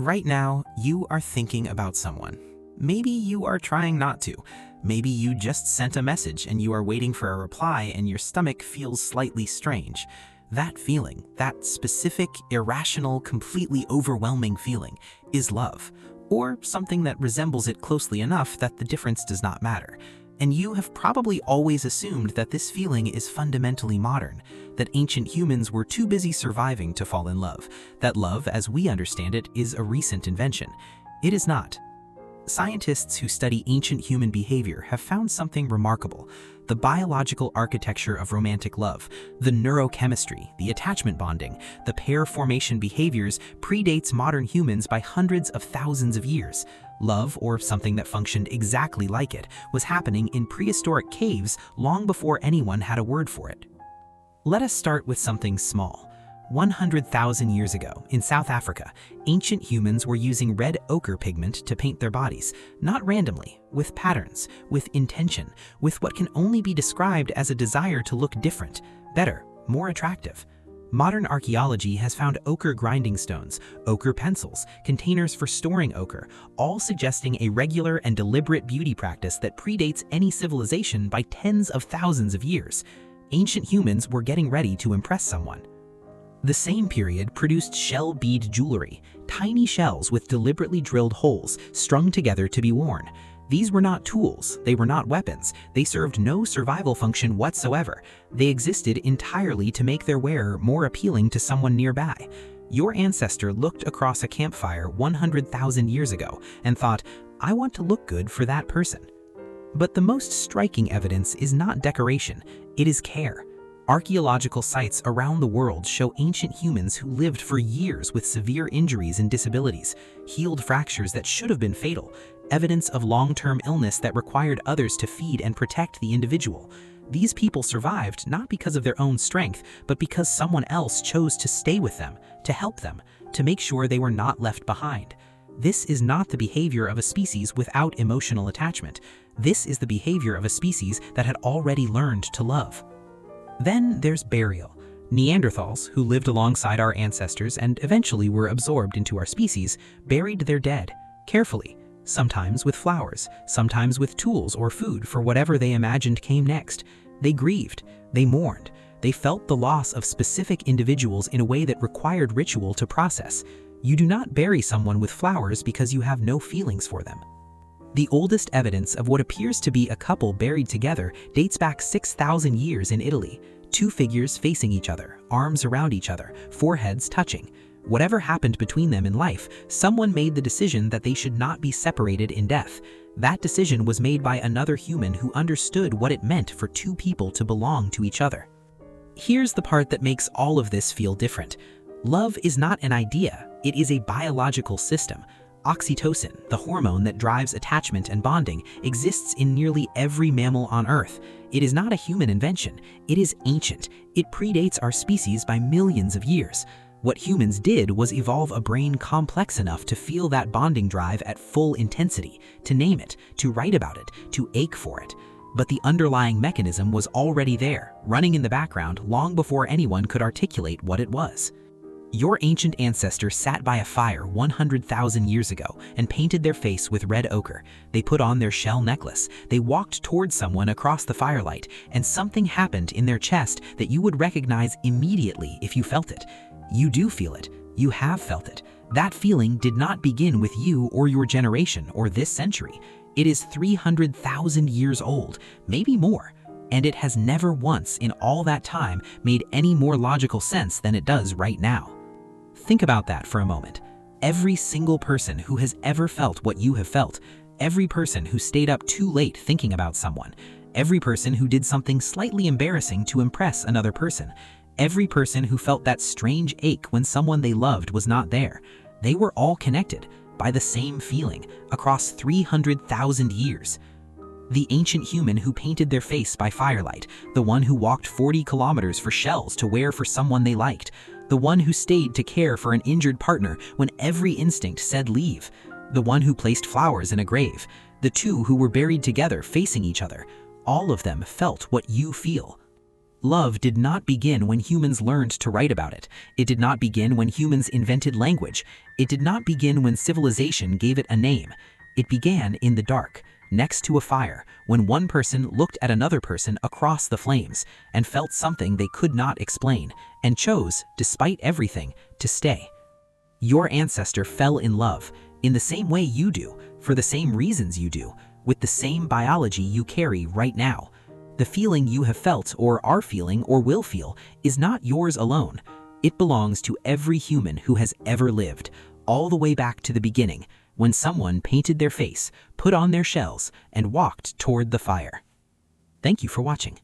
Right now, you are thinking about someone. Maybe you are trying not to. Maybe you just sent a message and you are waiting for a reply and your stomach feels slightly strange. That feeling, that specific, irrational, completely overwhelming feeling, is love, or something that resembles it closely enough that the difference does not matter. And you have probably always assumed that this feeling is fundamentally modern, that ancient humans were too busy surviving to fall in love, that love, as we understand it, is a recent invention. It is not. Scientists who study ancient human behavior have found something remarkable: the biological architecture of romantic love, the neurochemistry, the attachment bonding, the pair formation behaviors predates modern humans by hundreds of thousands of years. Love, or something that functioned exactly like it, was happening in prehistoric caves long before anyone had a word for it. Let us start with something small. 100,000 years ago, in South Africa, ancient humans were using red ochre pigment to paint their bodies, not randomly, with patterns, with intention, with what can only be described as a desire to look different, better, more attractive. Modern archaeology has found ochre grinding stones, ochre pencils, containers for storing ochre, all suggesting a regular and deliberate beauty practice that predates any civilization by tens of thousands of years. Ancient humans were getting ready to impress someone. The same period produced shell bead jewelry, tiny shells with deliberately drilled holes strung together to be worn. These were not tools, they were not weapons, they served no survival function whatsoever. They existed entirely to make their wearer more appealing to someone nearby. Your ancestor looked across a campfire 100,000 years ago and thought, "I want to look good for that person." But the most striking evidence is not decoration, it is care. Archaeological sites around the world show ancient humans who lived for years with severe injuries and disabilities, healed fractures that should have been fatal, evidence of long-term illness that required others to feed and protect the individual. These people survived not because of their own strength, but because someone else chose to stay with them, to help them, to make sure they were not left behind. This is not the behavior of a species without emotional attachment. This is the behavior of a species that had already learned to love. Then there's burial. Neanderthals, who lived alongside our ancestors and eventually were absorbed into our species, buried their dead, carefully, sometimes with flowers, sometimes with tools or food for whatever they imagined came next. They grieved, they mourned, they felt the loss of specific individuals in a way that required ritual to process. You do not bury someone with flowers because you have no feelings for them. The oldest evidence of what appears to be a couple buried together dates back 6,000 years in Italy. Two figures facing each other, arms around each other, foreheads touching. Whatever happened between them in life, someone made the decision that they should not be separated in death. That decision was made by another human who understood what it meant for two people to belong to each other. Here's the part that makes all of this feel different. Love is not an idea, it is a biological system. Oxytocin, the hormone that drives attachment and bonding, exists in nearly every mammal on Earth. It is not a human invention. It is ancient. It predates our species by millions of years. What humans did was evolve a brain complex enough to feel that bonding drive at full intensity, to name it, to write about it, to ache for it. But the underlying mechanism was already there, running in the background long before anyone could articulate what it was. Your ancient ancestor sat by a fire 100,000 years ago and painted their face with red ochre. They put on their shell necklace. They walked towards someone across the firelight, and something happened in their chest that you would recognize immediately if you felt it. You do feel it. You have felt it. That feeling did not begin with you or your generation or this century. It is 300,000 years old, maybe more. And it has never once in all that time made any more logical sense than it does right now. Think about that for a moment. Every single person who has ever felt what you have felt, every person who stayed up too late thinking about someone, every person who did something slightly embarrassing to impress another person, every person who felt that strange ache when someone they loved was not there, they were all connected by the same feeling across 300,000 years. The ancient human who painted their face by firelight, the one who walked 40 kilometers for shells to wear for someone they liked, the one who stayed to care for an injured partner when every instinct said leave, the one who placed flowers in a grave, the two who were buried together facing each other, all of them felt what you feel. Love did not begin when humans learned to write about it. It did not begin when humans invented language. It did not begin when civilization gave it a name. It began in the dark, next to a fire, when one person looked at another person across the flames and felt something they could not explain and chose, despite everything, to stay. Your ancestor fell in love in the same way you do, for the same reasons you do, with the same biology you carry right now. The feeling you have felt or are feeling or will feel is not yours alone. It belongs to every human who has ever lived, all the way back to the beginning, when someone painted their face, put on their shells, and walked toward the fire. Thank you for watching.